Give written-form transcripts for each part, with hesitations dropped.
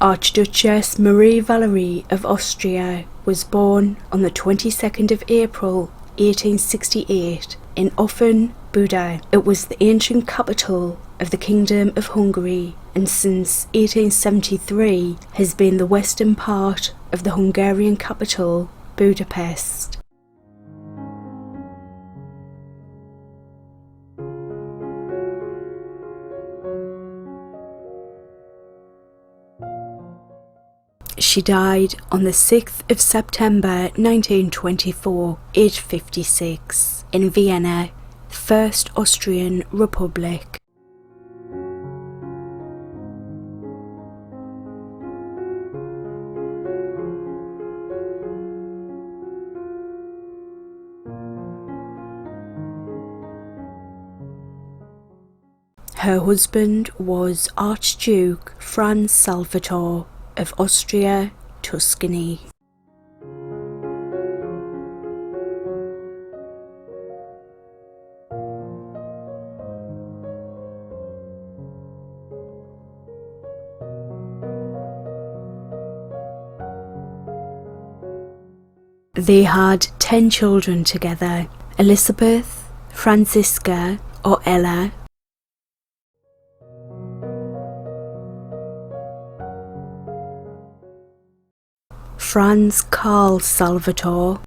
Archduchess Marie Valerie of Austria was born on the 22nd of April 1868 in Ofen, Buda. It was the ancient capital of the Kingdom of Hungary, and since 1873 has been the western part of the Hungarian capital, Budapest. She died on the 6th of September 1924, aged 56, in Vienna, First Austrian Republic. Her husband was Archduke Franz Salvator of Austria, Tuscany. They had 10 children together: Elisabeth, Franziska or Ella, Franz Karl Salvator,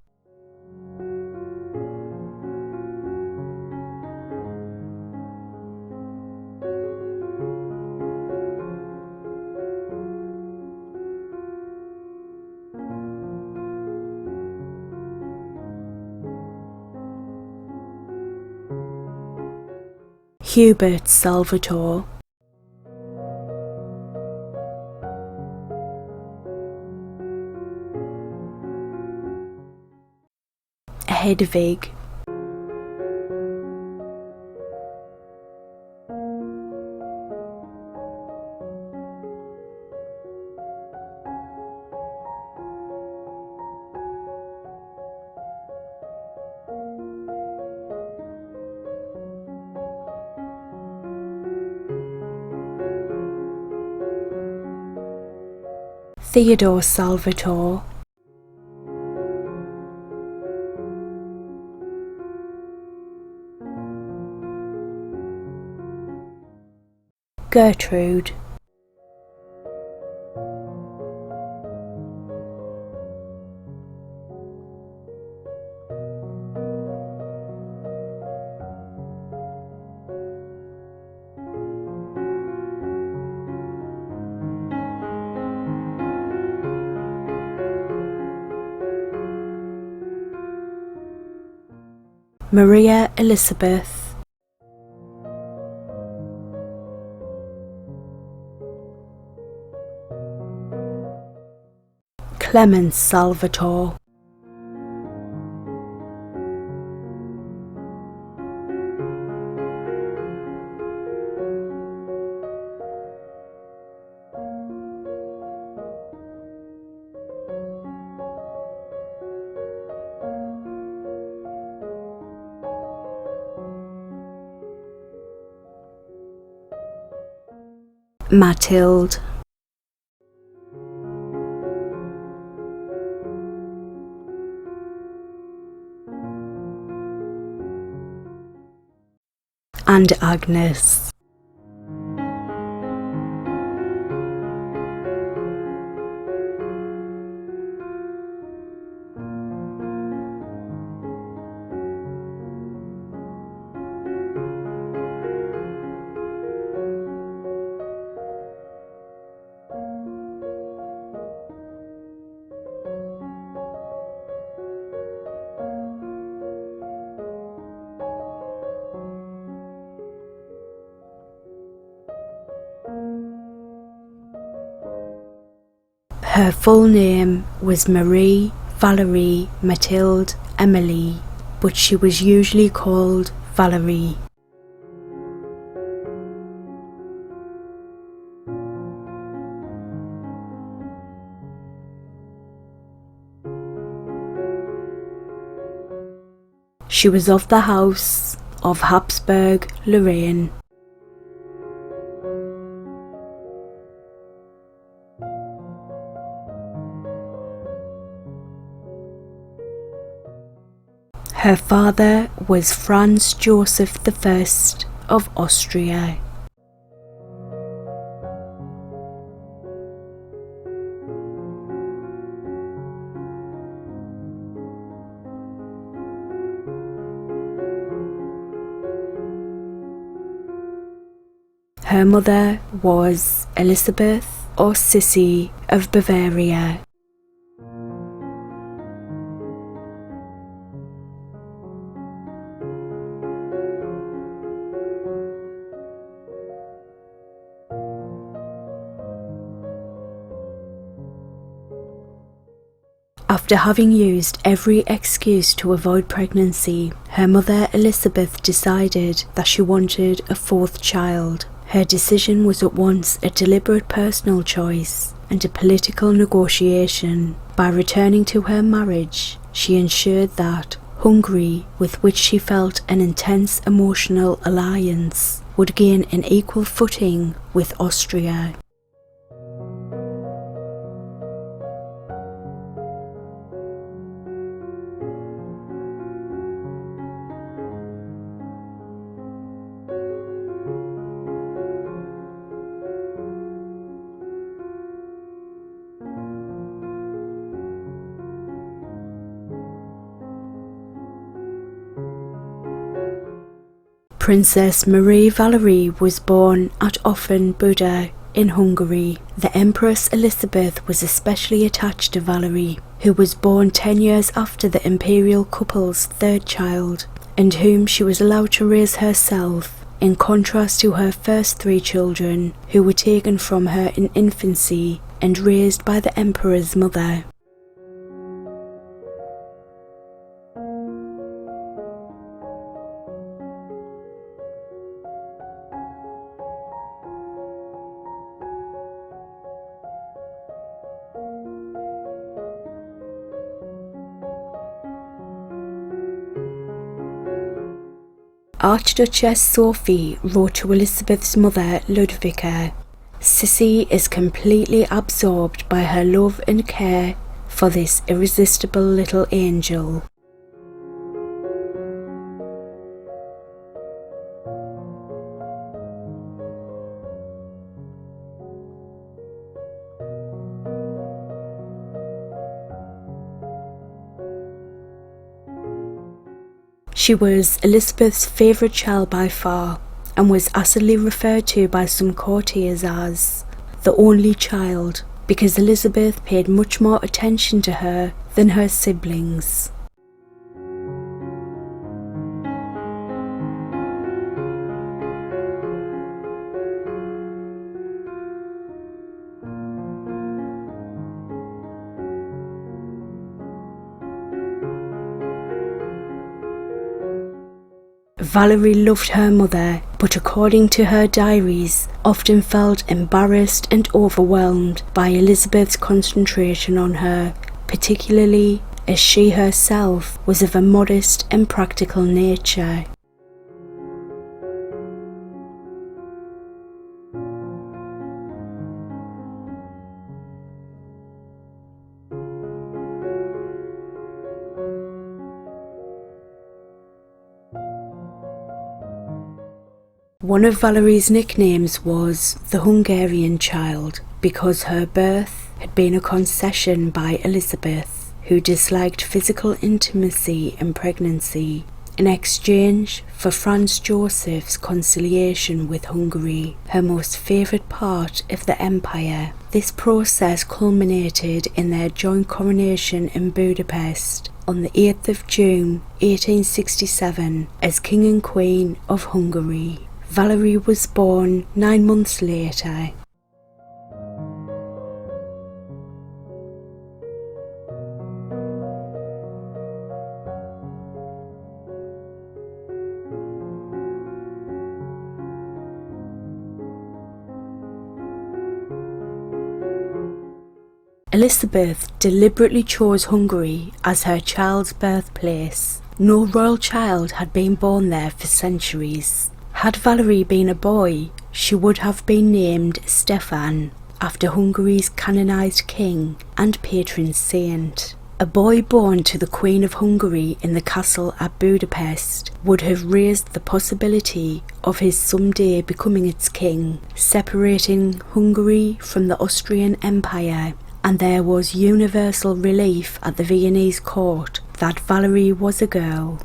Hubert Salvator, Hedwig, Theodore Salvator, Gertrud, Maria Elisabeth, Clemens Salvator, Mathilde, and Agnes. Her full name was Marie Valerie Mathilde Emilie, but she was usually called Valerie. She was of the House of Habsburg-Lorraine. Her father was Franz Joseph I of Austria. Her mother was Elisabeth or Sissi of Bavaria. After having used every excuse to avoid pregnancy, her mother Elisabeth decided that she wanted a fourth child. Her decision was at once a deliberate personal choice and a political negotiation. By returning to her marriage, she ensured that Hungary, with which she felt an intense emotional alliance, would gain an equal footing with Austria. Princess Marie Valerie was born at Ofen, Buda, in Hungary. The Empress Elisabeth was especially attached to Valerie, who was born 10 years after the imperial couple's third child, and whom she was allowed to raise herself, in contrast to her first 3 children, who were taken from her in infancy and raised by the emperor's mother. Archduchess Sophie wrote to Elisabeth's mother Ludwika, "Sissi is completely absorbed by her love and care for this irresistible little angel." She was Elisabeth's favourite child by far, and was acidly referred to by some courtiers as the only child, because Elisabeth paid much more attention to her than her siblings. Valerie loved her mother, but according to her diaries, often felt embarrassed and overwhelmed by Elisabeth's concentration on her, particularly as she herself was of a modest and practical nature. One of Valerie's nicknames was the Hungarian child, because her birth had been a concession by Elisabeth, who disliked physical intimacy in pregnancy, in exchange for Franz Joseph's conciliation with Hungary, her most favoured part of the empire. This process culminated in their joint coronation in Budapest on the 8th of June 1867 as King and Queen of Hungary. Valerie was born 9 months later. Elisabeth deliberately chose Hungary as her child's birthplace. No royal child had been born there for centuries. Had Valerie been a boy, she would have been named Stefan, after Hungary's canonised king and patron saint. A boy born to the Queen of Hungary in the castle at Budapest would have raised the possibility of his someday becoming its king, separating Hungary from the Austrian Empire, and there was universal relief at the Viennese court that Valerie was a girl.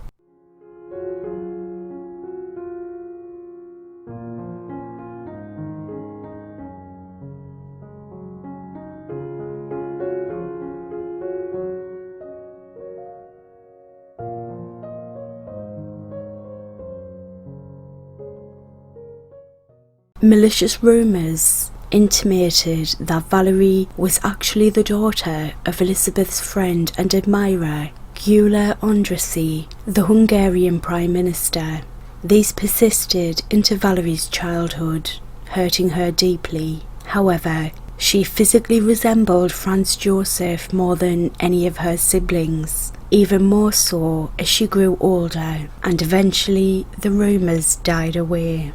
Malicious rumours intimated that Valerie was actually the daughter of Elisabeth's friend and admirer, Gyula Andrássy, the Hungarian Prime Minister. These persisted into Valerie's childhood, hurting her deeply. However, she physically resembled Franz Joseph more than any of her siblings, even more so as she grew older, and eventually the rumours died away.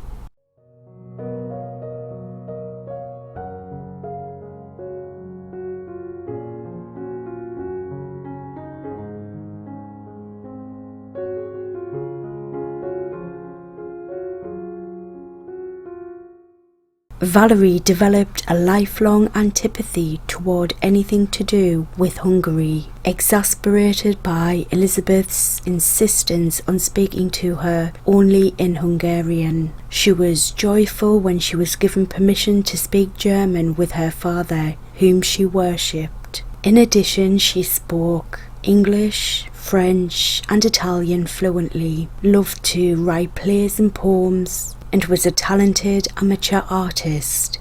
Valerie developed a lifelong antipathy toward anything to do with Hungary, exasperated by Elisabeth's insistence on speaking to her only in Hungarian. She was joyful when she was given permission to speak German with her father, whom she worshipped. In addition, she spoke English, French and Italian fluently, loved to write plays and poems, and was a talented amateur artist.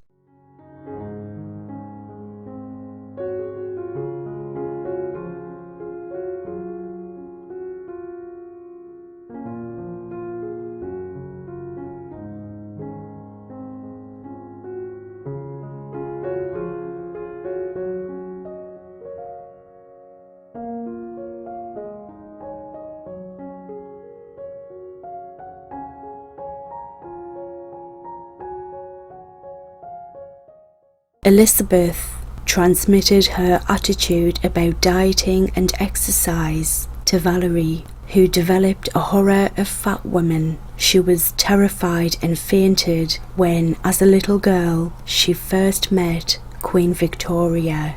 Elisabeth transmitted her attitude about dieting and exercise to Valerie, who developed a horror of fat women. She was terrified and fainted when, as a little girl, she first met Queen Victoria.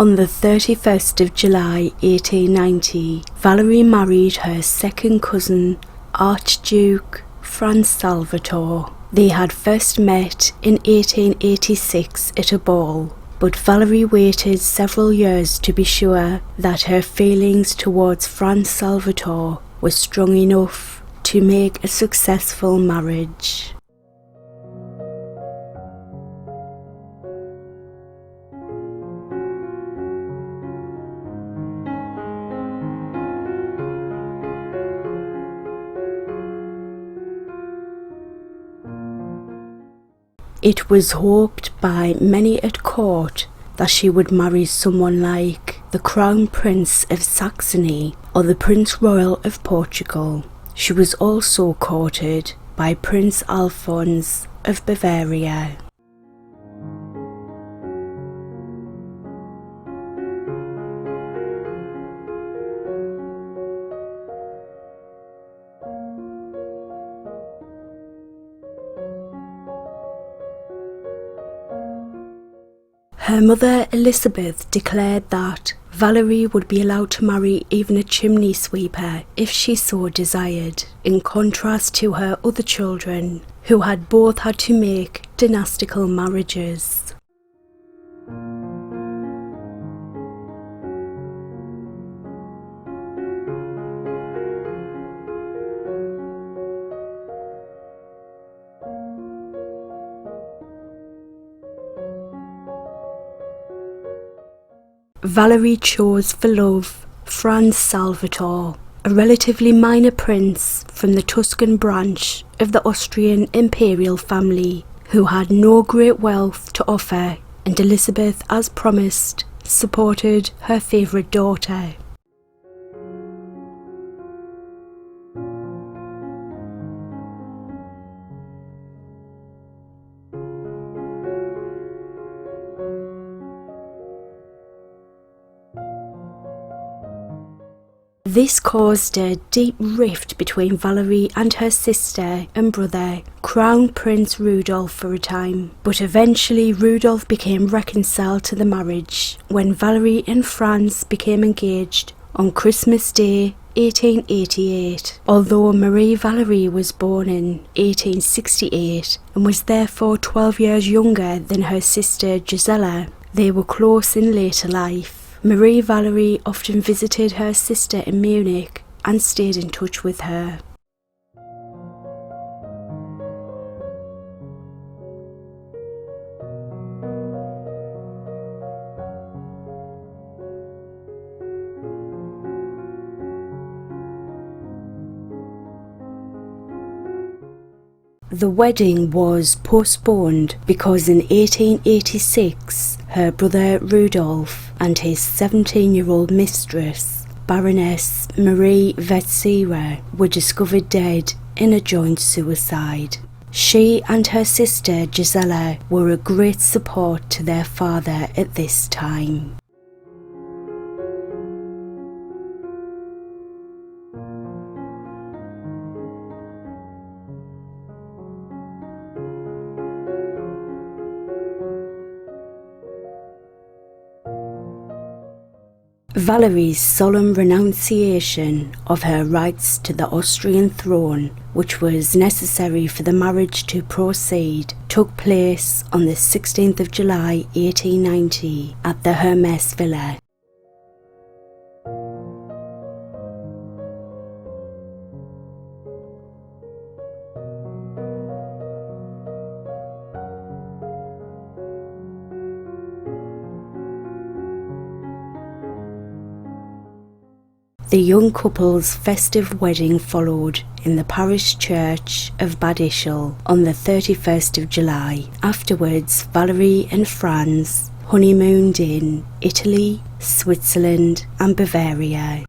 On the 31st of July 1890, Valerie married her second cousin, Archduke Franz Salvator. They had first met in 1886 at a ball, but Valerie waited several years to be sure that her feelings towards Franz Salvator were strong enough to make a successful marriage. It was hoped by many at court that she would marry someone like the Crown Prince of Saxony or the Prince Royal of Portugal. She was also courted by Prince Alphonse of Bavaria. Her mother Elisabeth declared that Valerie would be allowed to marry even a chimney sweeper if she so desired, in contrast to her other children, who had both had to make dynastical marriages. Valerie chose for love Franz Salvator, a relatively minor prince from the Tuscan branch of the Austrian imperial family, who had no great wealth to offer, and Elisabeth, as promised, supported her favourite daughter. This caused a deep rift between Valerie and her sister and brother, Crown Prince Rudolf, for a time, but eventually Rudolf became reconciled to the marriage when Valerie and Franz became engaged on Christmas Day 1888. Although Marie Valerie was born in 1868 and was therefore 12 years younger than her sister Gisela, they were close in later life. Marie Valerie often visited her sister in Munich and stayed in touch with her. The wedding was postponed because in 1886 her brother Rudolf and his 17-year-old mistress, Baroness Marie Vetsera, were discovered dead in a joint suicide. She and her sister Gisela were a great support to their father at this time. Valerie's solemn renunciation of her rights to the Austrian throne, which was necessary for the marriage to proceed, took place on the 16th of July 1890 at the Hermes Villa. The young couple's festive wedding followed in the parish church of Bad Ischl on the 31st of July. Afterwards, Valerie and Franz honeymooned in Italy, Switzerland and Bavaria.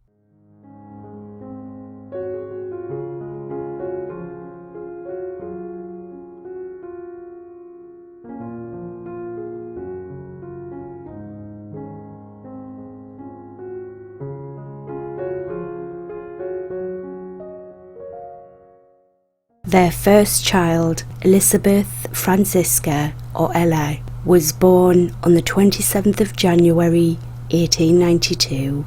Their first child, Elisabeth Franziska, or Ella, was born on the 27th of January 1892.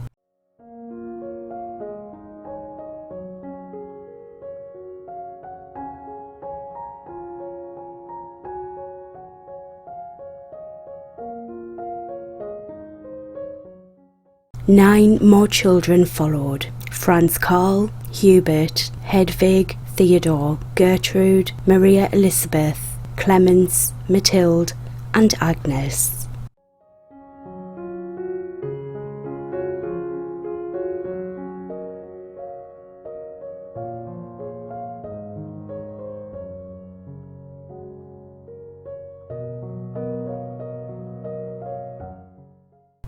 Nine more children followed: Franz Karl, Hubert, Hedwig, Theodore, Gertrud, Maria Elisabeth, Clemens, Mathilde and Agnes.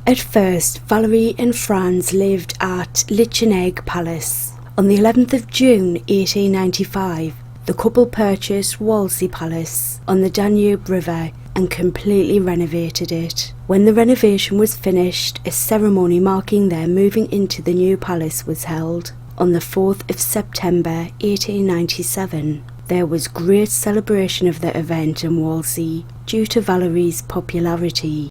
At first, Valerie and Franz lived at Lichtenegg Palace. On the 11th of June 1895, the couple purchased Wallsee Palace on the Danube River and completely renovated it. When the renovation was finished, a ceremony marking their moving into the new palace was held. On the 4th of September 1897, there was great celebration of the event in Wallsee due to Valerie's popularity.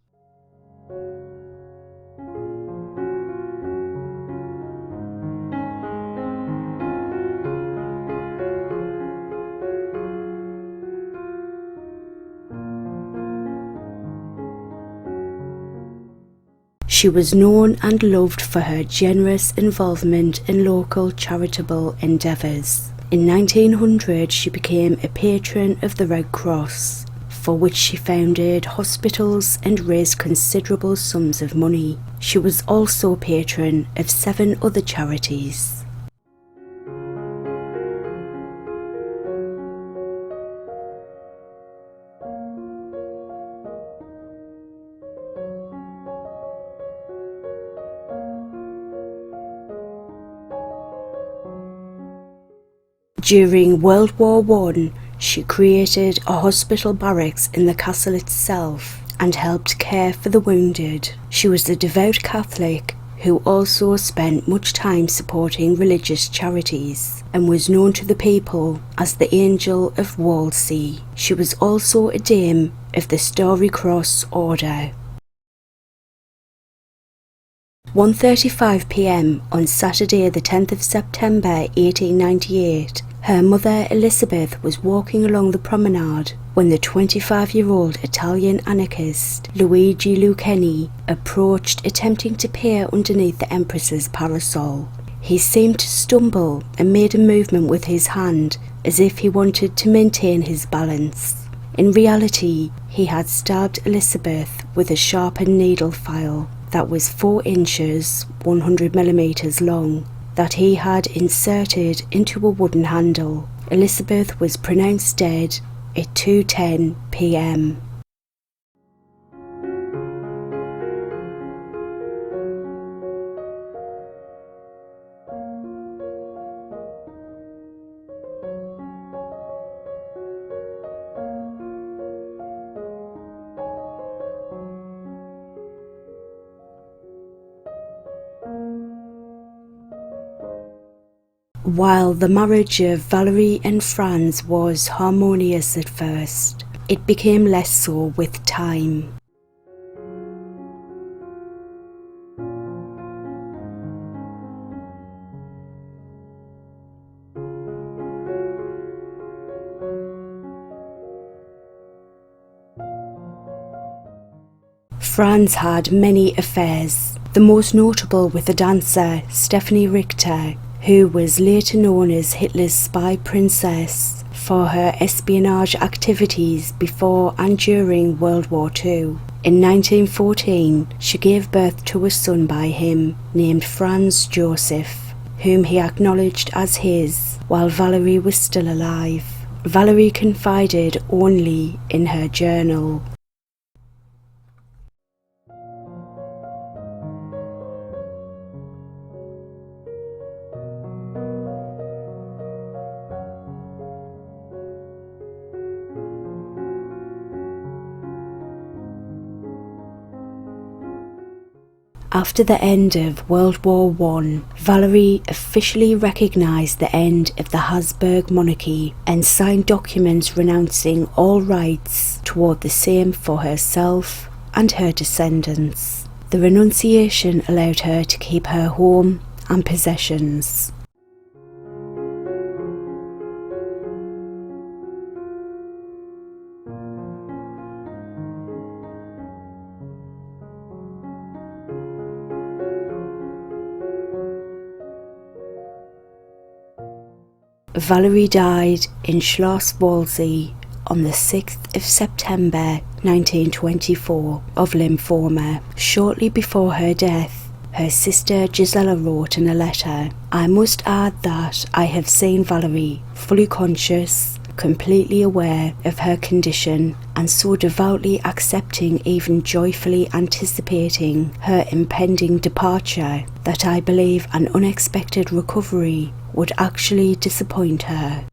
She was known and loved for her generous involvement in local charitable endeavours. In 1900, she became a patron of the Red Cross, for which she founded hospitals and raised considerable sums of money. She was also a patron of 7 other charities. During World War I, she created a hospital barracks in the castle itself and helped care for the wounded. She was a devout Catholic who also spent much time supporting religious charities and was known to the people as the Angel of Wallsee. She was also a dame of the Starry Cross Order. 1:35 p.m. on Saturday the 10th of September 1898, her mother Elisabeth was walking along the promenade when the 25-year-old Italian anarchist Luigi Lucchini approached, attempting to peer underneath the Empress's parasol. He seemed to stumble and made a movement with his hand as if he wanted to maintain his balance. In reality, he had stabbed Elisabeth with a sharpened needle file that was 4 inches 100 millimeters long that he had inserted into a wooden handle. Elisabeth was pronounced dead at 2:10 p.m. While the marriage of Valerie and Franz was harmonious at first, it became less so with time. Franz had many affairs, the most notable with the dancer Stefanie Richter, who was later known as Hitler's spy princess for her espionage activities before and during World War II. In 1914, she gave birth to a son by him named Franz Joseph, whom he acknowledged as his while Valerie was still alive. Valerie confided only in her journal. After the end of World War I, Valerie officially recognised the end of the Habsburg monarchy and signed documents renouncing all rights toward the same for herself and her descendants. The renunciation allowed her to keep her home and possessions. Valerie died in Schloss, Wallsee on the 6th of September 1924 of lymphoma. Shortly before her death, her sister Gisela wrote in a letter, "I must add that I have seen Valerie fully conscious, completely aware of her condition, and so devoutly accepting, even joyfully anticipating her impending departure, that I believe an unexpected recovery would actually disappoint her."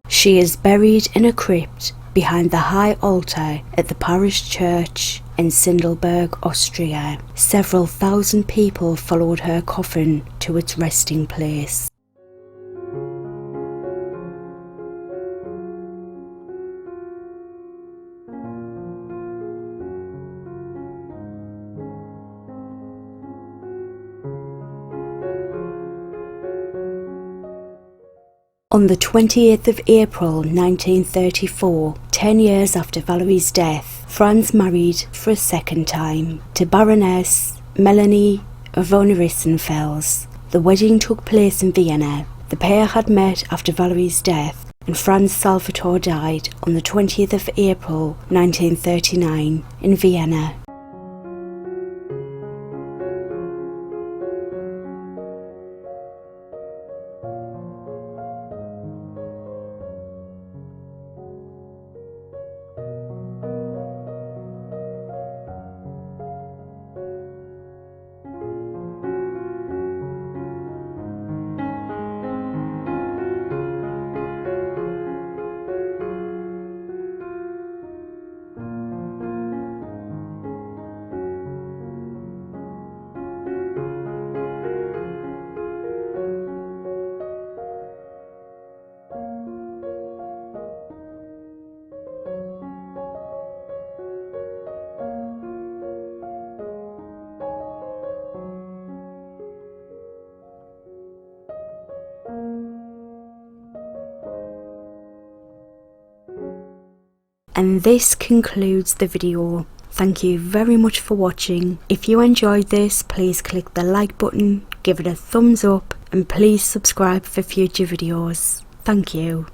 She is buried in a crypt behind the high altar at the parish church in Sindelberg, Austria. Several thousand people followed her coffin to its resting place. On the 28th of April 1934, 10 years after Valerie's death, Franz married for a second time to Baroness Marie von Rissenfels. The wedding took place in Vienna. The pair had met after Valerie's death, and Franz Salvator died on the 20th of April 1939 in Vienna. And this concludes the video. Thank you very much for watching. If you enjoyed this, please click the like button, give it a thumbs up, and please subscribe for future videos. Thank you.